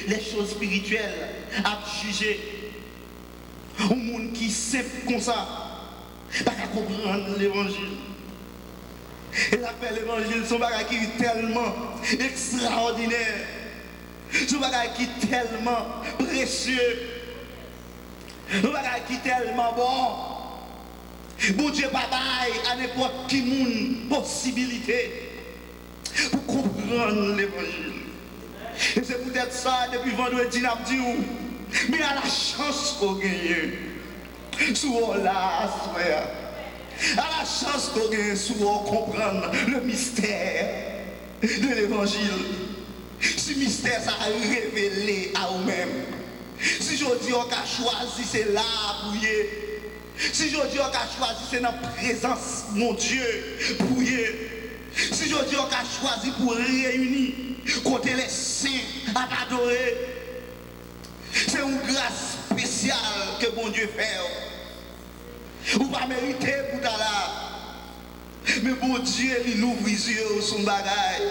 les choses spirituelles, à juger. Un monde qui simple comme ça, pas qu'à comprendre l'évangile. Et l'appel l'évangile, son bagage qui est tellement extraordinaire. Son bagage qui est tellement précieux. Son bagage qui est tellement bon. Bon Dieu, pas bail à n'importe qui monde possibilité pour comprendre l'évangile. Et c'est peut-être ça, depuis vendredi, n'a dit, mais à la chance qu'on gagne, sous là, frère. À la chance qu'on gagne, sous comprendre le mystère de l'évangile. Ce mystère, ça a révélé à vous-même. Si je dis qu'on a choisi, c'est là pour y. Si je dis qu'on a choisi, c'est dans la présence, mon Dieu, pour y. Si je dis qu'on a choisi pour réunir, côté les saints à adorer, c'est une grâce spéciale que bon Dieu fait. Vous ne pas mériter pour là. Mais bon Dieu, il ouvre les yeux sur son bagage.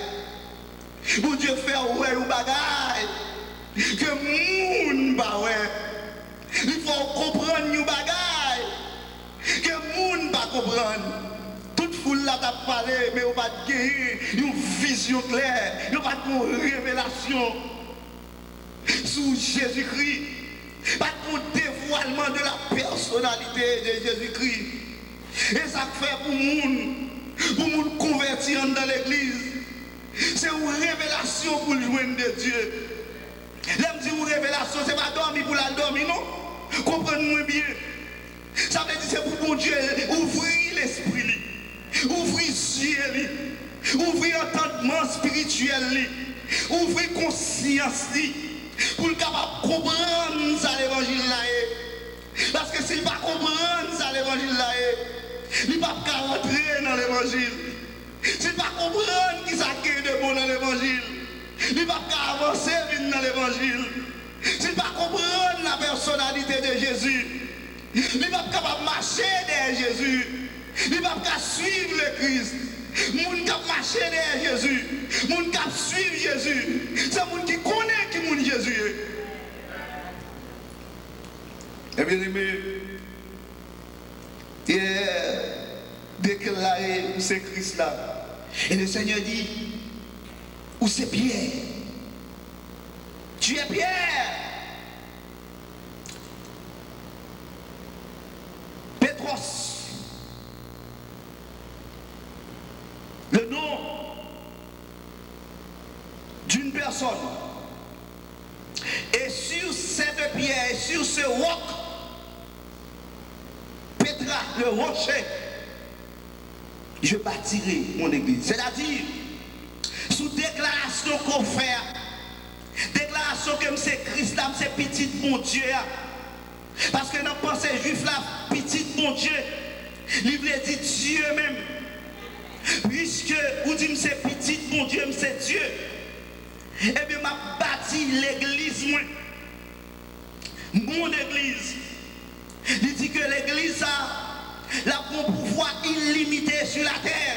Bon Dieu fait ouais un bagage que moun pas ouais. Il faut comprendre nos bagages que moun pas comprendre. Toute foule là t'a parlé mais on pas gagner une vision claire, on pas une révélation sur Jésus-Christ. Pas de dévoilement de la personnalité de Jésus-Christ. Et ça fait pour moun convertir dans l'église. C'est une révélation pour le joindre de Dieu. L'aime dire une révélation, c'est pas dormir pour la dormir, non? Comprenez-moi bien. Ça veut dire c'est pour mon Dieu ouvrir l'esprit, ouvrir les yeux, ouvrir l'entendement spirituel, ouvrir la conscience pour le capable de comprendre ça l'évangile là. Parce que s'il ne va pas comprendre ça l'évangile là, il ne va pas rentrer dans l'évangile. S'il ne va pas comprendre qui s'accueille de bon dans l'évangile, il ne va pas avancer dans l'évangile. S'il ne va pas comprendre la personnalité de Jésus, il ne va pas capable de marcher derrière Jésus. Il ne va pas suivre le Christ. Moun qui marcher derrière Jésus, moun qui suivre Jésus, c'est moun qui connaît qui moun Jésus est. Eh bien aimé, hier, déclaré c'est Christ là. Et le Seigneur dit, où c'est Pierre? Tu es Pierre. Pétros. Le nom d'une personne. Et sur cette pierre, sur ce roc, Pétra, le rocher, je bâtirai mon église. C'est-à-dire, sous déclaration qu'on fait, déclaration que c'est Christ là, c'est petit mon Dieu. Parce que dans la pensée juive là, petit mon Dieu, il voulait dire Dieu même. Puisque vous dites que c'est petit, mon Dieu, c'est Dieu. Eh bien, m'a bâti l'église, moi. Mon église. Il dit que l'église a un pouvoir illimité sur la terre.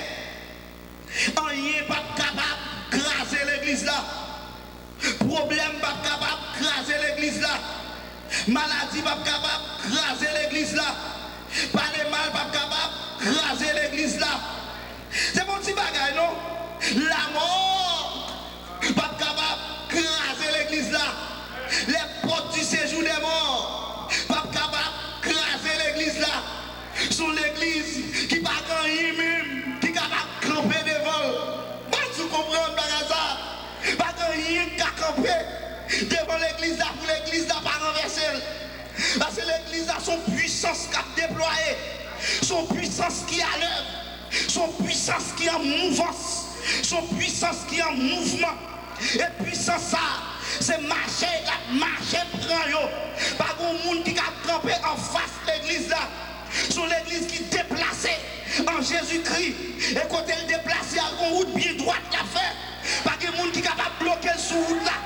Rien pas capable de craser l'église là. Problème pas capable de craser l'église là. Maladie pas capable de craser l'église là. Pas de mal pas capable de craser l'église là. C'est mon petit bagage, non? La mort, pas capable de craser l'église là. Les portes du séjour des morts, pas capable de craser l'église là. Sur l'église qui pas gagné même, qui est capable de camper devant. Pas tu comprends bagage ça? Pas gagné qui a campé devant l'église là pour l'église là pas renverser. Parce que l'église a son puissance qui a déployé, son puissance qui a l'œuvre. Son puissance qui est en mouvance, son puissance qui est en mouvement. Et puissance ça, c'est marcher, prend yo. Pas de monde qui a campé en face de l'église là. Sur l'église qui est déplacée en Jésus-Christ. Et côté le déplacé, à une route bien droite qui a fait. Pas de monde qui est capable de bloquer sous route là.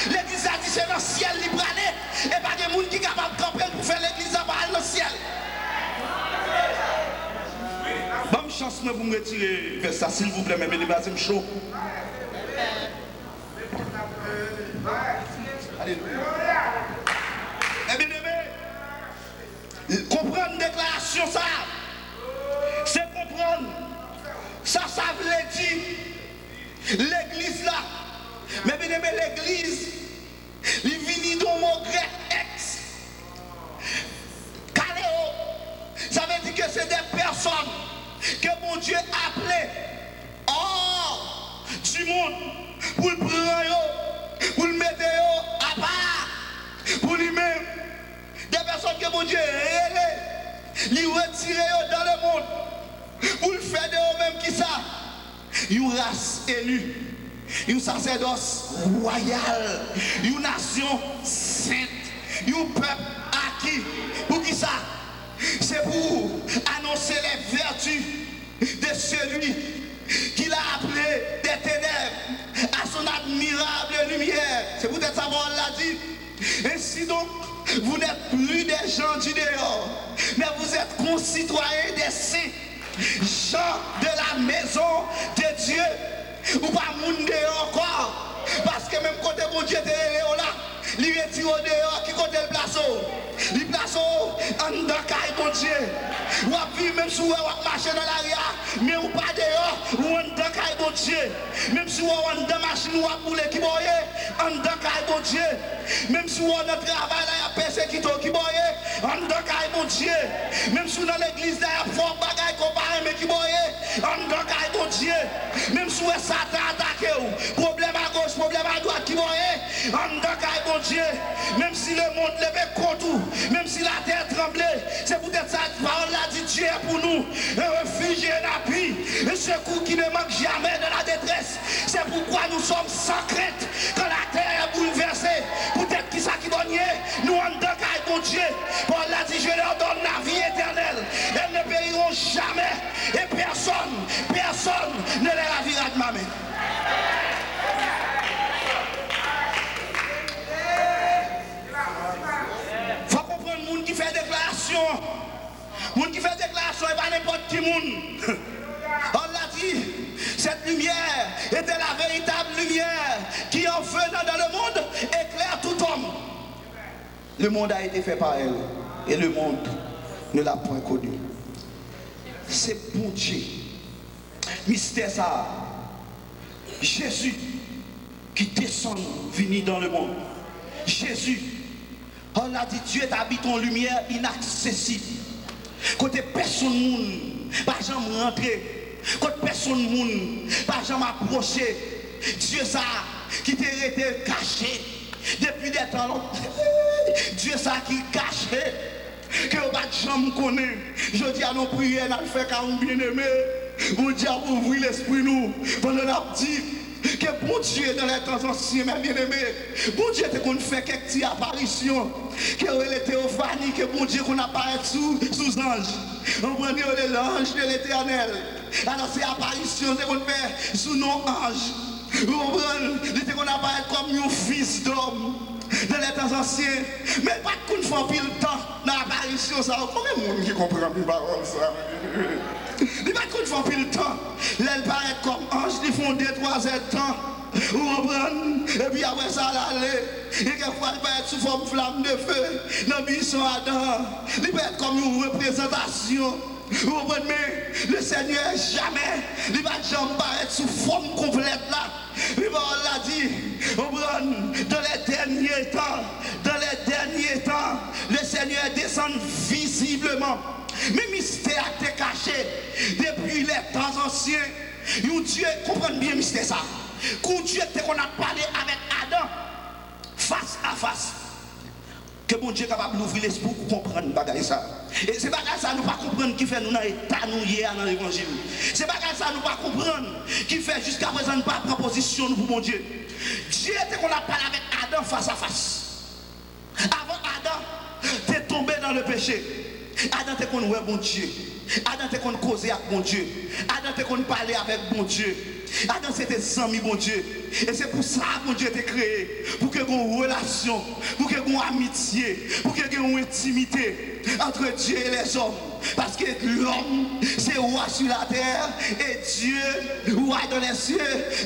L'église a dit c'est dans le ciel libre aller. Et pas de monde qui est capable de camper pour faire l'église à dans le ciel. Bonne chance pour me retirer vers ça, s'il vous plaît, mais les bases chaud. Alléluia. Eh bien aimé, comprendre déclaration ça, c'est comprendre. Ça veut dire l'église là. Mais bien aimé, l'église, il vient dans mon grec ex. Caléo, ça veut dire que c'est des personnes que mon Dieu a appelées hors du monde pour le prendre, pour le mettre à part, pour lui-même. Des personnes que mon Dieu a les retirer dans le monde pour le faire de eux-mêmes qui ça. Une race élue, une sacerdoce royale, une nation sainte, un peuple acquis. Pour qui ça? C'est pour annoncer les vertus de celui qui l'a appelé des ténèbres à son admirable lumière. C'est peut-être ça qu'on l'a dit. Ainsi donc, vous n'êtes plus des gens du dehors, mais vous êtes concitoyens des saints, gens de la maison de Dieu, ou pas monde dehors encore. Parce que même côté mon Dieu était là, il retire au dehors, qui côté le place. Il place en dedans, mon Dieu. Ou à vivre même si vous marchez dans l'arrière, mais ou pas dehors, ou en dedans, mon Dieu. Même si vous en dedans, machine ou à bouler qui boye, en dedans, mon Dieu. Même si vous en dans le travail, là, il y a persécuté qui boye, en dedans, mon Dieu. Même si vous dans l'église, là, il y a fort bagaille comparé, mais qui boye, en dedans, mon Dieu. Même si vous Satan attaqué, problème à gauche, problème à droite qui boye, en dedans, mon Dieu. Même si le monde lève contre vous, même si la terre tremblait, c'est peut-être ça que parole a dit Dieu pour nous, un refuge et un appui, un secours qui ne manque jamais de la détresse. C'est pourquoi nous sommes sans crainte quand la terre est bouleversée. Peut-être qui ça qui donne, nous en dedans, mon Dieu. Paul a dit, je leur donne la vie éternelle. Elles ne périront jamais. Et personne ne les ravira de ma main. Qui fait déclaration, monde qui fait déclaration et pas n'importe qui monde. On l'a dit, cette lumière était la véritable lumière qui en venant dans le monde éclaire tout homme. Le monde a été fait par elle et le monde ne l'a point connu. C'est bon Dieu. Mystère ça. Jésus qui descend venir dans le monde. Jésus. On a dit Dieu t'habite en lumière inaccessible. Côté personne moun, pas jamais rentrer. Côté personne moun, pas jamais approcher. Dieu ça qui t'est été caché depuis des temps. Dieu ça qui caché que pas jamais connaît. Je dis à nos prières, nous fait comme bien aimé. Bon Dieu pour ouvrir l'esprit nous pendant la dit que bon Dieu dans les temps anciens, mes bien-aimés, bon Dieu te qu'on fait quelques petites apparitions, que les théophanies, que bon Dieu qu'on apparaît sous ange. On prend l'ange de l'éternel. Alors c'est apparition qu'on fait sous nos anges. On prend qu'on apparaît comme un fils d'homme. Dans les temps anciens, mais pas qu'on fait pile temps dans l'apparition, ça. Combien de monde qui comprend mes paroles, ça? Il pas qu'on fait pile temps. Là, ils paraissent comme ange, ils font 2-3 heures de temps. Vous comprenez? Et puis après ça, là, et quelquefois, il peut être sous forme flamme de feu, dans le buisson Adam. Il peut être comme une représentation. Vous comprenez? Mais le Seigneur, jamais, il va jamais paraître sous forme complète là. Il va l'a dit, dans les derniers temps, le Seigneur descend visiblement. Mais mystère était caché depuis les temps anciens. Un Dieu, comprenez bien mystère ça. Quand Dieu qu'on a parlé avec Adam, face à face. Que bon Dieu est capable d'ouvrir l'esprit pour comprendre bagaille ça. Et c'est bagaille ça nous pas comprendre qui fait nous dans l'état nous hier dans l'évangile. C'est bagaille ça nous pas comprendre qui fait jusqu'à présent nous pas prendre position pour mon Dieu. Dieu était qu'on a parlé avec Adam face à face. Avant Adam, tu es tombé dans le péché. Adam te qu'on ouais bon Dieu. Adam te qu'on causer avec bon Dieu. Adam te qu'on parler avec bon Dieu. Adam c'était amis bon Dieu. Et c'est pour ça que bon Dieu t'a créé. Pour que vous ayez une relation, pour que vous ayez une amitié, pour que vous ayez une intimité entre Dieu et les hommes. Parce que l'homme, c'est roi sur la terre et Dieu, roi dans les cieux.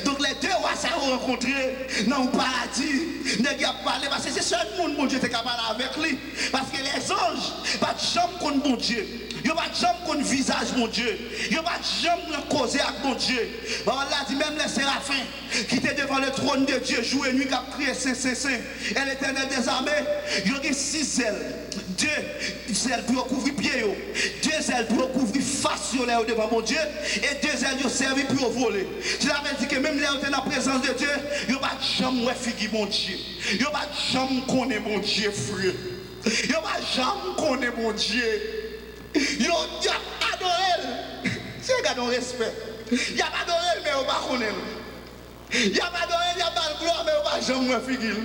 Donc les deux rois s'est rencontrés dans le paradis. Ne pas parler parce que c'est seul monde, mon Dieu, qui est capable avec lui. Parce que les anges, pas de chambre contre mon Dieu. Il n'y a pas de chambre contre visage, mon Dieu. Il n'y a pas de chambre causer avec mon Dieu. Bon, là, dit même les séraphins qui étaient devant le trône de Dieu, jour et nuit, qui a crié Saint, Saint, Saint. Et l'Éternel des armées, il y a 6 ailes. 2 ailes pour couvrir pied, 2 ailes pour couvrir face devant mon Dieu, et 2 ailes pour servir pour voler. Cela veut dire que même là où tu es dans la présence de Dieu, il n'y a pas de chambre où figure mon Dieu. Il n'y a pas de chambre qu'on est mon Dieu, frère. Il n'y a pas de chambre qu'on est mon Dieu. Il y a adoré. C'est un respect. Il y a adoré, mais on ne va pas connaître. Il y a adoré, il y a pas de gloire, mais on ne va pas jamais figure.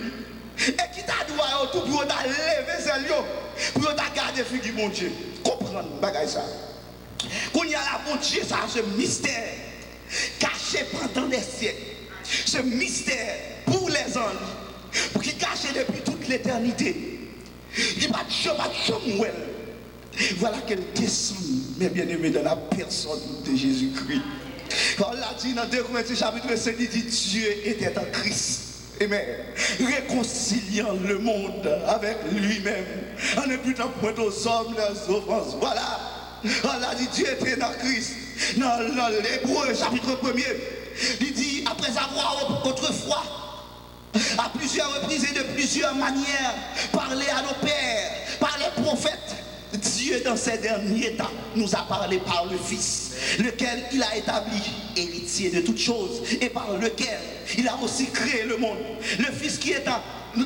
Et qui t'a droit tout pour lever celle pour garder figure mon Dieu. Comprendre bagay ça. Qu'on y a la bon Dieu ça ce mystère caché pendant des siècles. Ce mystère pour les anges pour qui caché depuis toute l'éternité. Il n'y a pas de chambre. Voilà qu'elle descend, mes bien-aimés, dans la personne de Jésus-Christ. Quand on l'a dit dans 2 Corinthiens chapitre 5, il dit Dieu était en Christ. Amen. Réconciliant le monde avec lui-même en imputant point aux hommes leurs offenses. Voilà. On l'a dit Dieu était dans Christ. Dans l'Hébreu chapitre 1er, il dit après avoir autrefois à plusieurs reprises et de plusieurs manières parlé à nos pères, par les prophètes, Dieu dans ces derniers temps nous a parlé par le Fils, lequel il a établi héritier de toutes choses et par lequel il a aussi créé le monde. Le Fils qui est le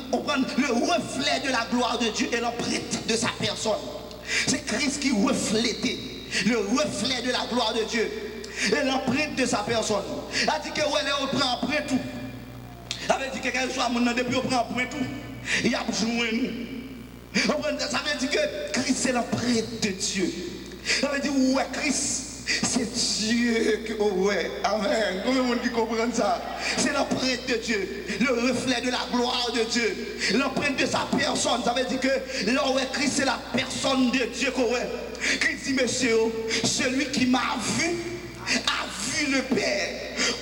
reflet de la gloire de Dieu et l'empreinte de sa personne. C'est Christ qui reflétait le reflet de la gloire de Dieu et l'empreinte de sa personne. Il a dit que ouais, on prend après tout. Il avait dit que quel soit mon nom depuis on prend après tout. Il a besoin de nous. Ça veut dire que Christ c'est l'empreinte de Dieu. Ça veut dire ouais Christ c'est Dieu que ouais amen. Comment on dit comprendre ça? C'est l'empreinte de Dieu, le reflet de la gloire de Dieu, l'empreinte de sa personne. Ça veut dire que là ouais Christ c'est la personne de Dieu que ouais. Christ dit monsieur, celui qui m'a vu a vu le Père.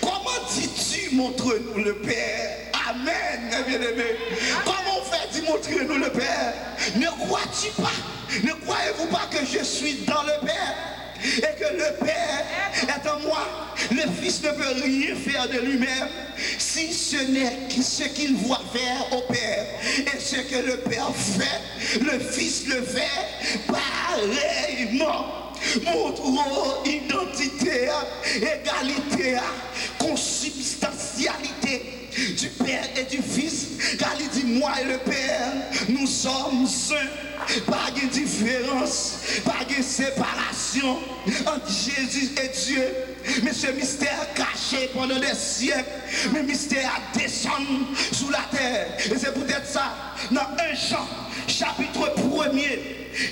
Comment dis-tu montre-nous le Père? Amen, bien-aimé. Comment on fait dit montrez-nous le Père? Ne crois-tu pas? Ne croyez-vous pas que je suis dans le Père? Et que le Père est en moi? Le Fils ne peut rien faire de lui-même si ce n'est ce qu'il voit faire au Père. Et ce que le Père fait, le Fils le fait pareillement. Montrons identité, égalité, consubstantialité du Père et du Fils, car il dit moi et le Père nous sommes un, pas de différence, pas de séparation entre Jésus et Dieu, mais ce mystère caché pendant des siècles, mais mystère à descendre sous la terre. Et c'est peut-être ça dans 1 Jean chapitre 1er,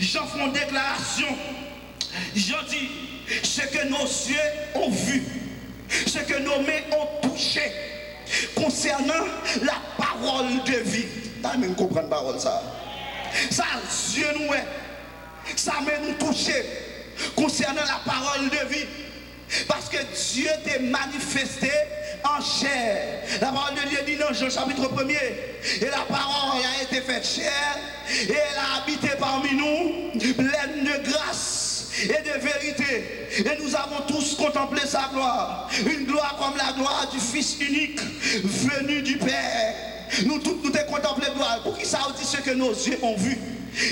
Jean fait une déclaration. Jean dit ce que nos yeux ont vu, ce que nos mains ont touché concernant la parole de vie. T'as même compris la parole ça. Ça Dieu nous est, ça main nous touché concernant la parole de vie. Parce que Dieu t'est manifesté en chair. La parole de Dieu dit dans Jean chapitre 1er, et la parole a été faite chair, et elle a habité parmi nous, pleine de grâce et de vérité. Et nous avons tous contemplé sa gloire, une gloire comme la gloire du Fils unique venu du Père. Nous tous nous avons contemplé la gloire. Pour qui ça dit ce que nos yeux ont vu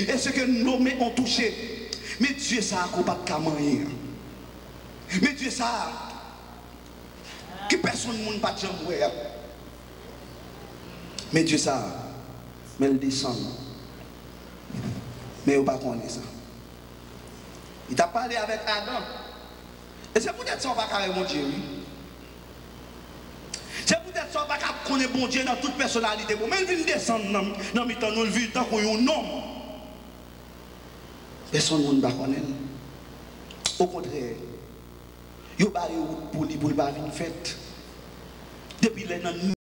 et ce que nos mains ont touché. Mais Dieu ça a pas de camarade. Mais Dieu ça que personne ne peut pas dire. Mais Dieu ça mais il descend. Mais il ne peut pas connaître ça. Il t'a parlé avec Adam. Et c'est peut-être ça qu'on va carrer mon Dieu. C'est peut-être ça qu'on va connaître mon Dieu dans toute personnalité. Mais il vient descendre dans le temps, nous le vivons tant qu'on est un homme. Personne ne va connaître. Au contraire, il y a des routes pour lui, pour le faire. Depuis les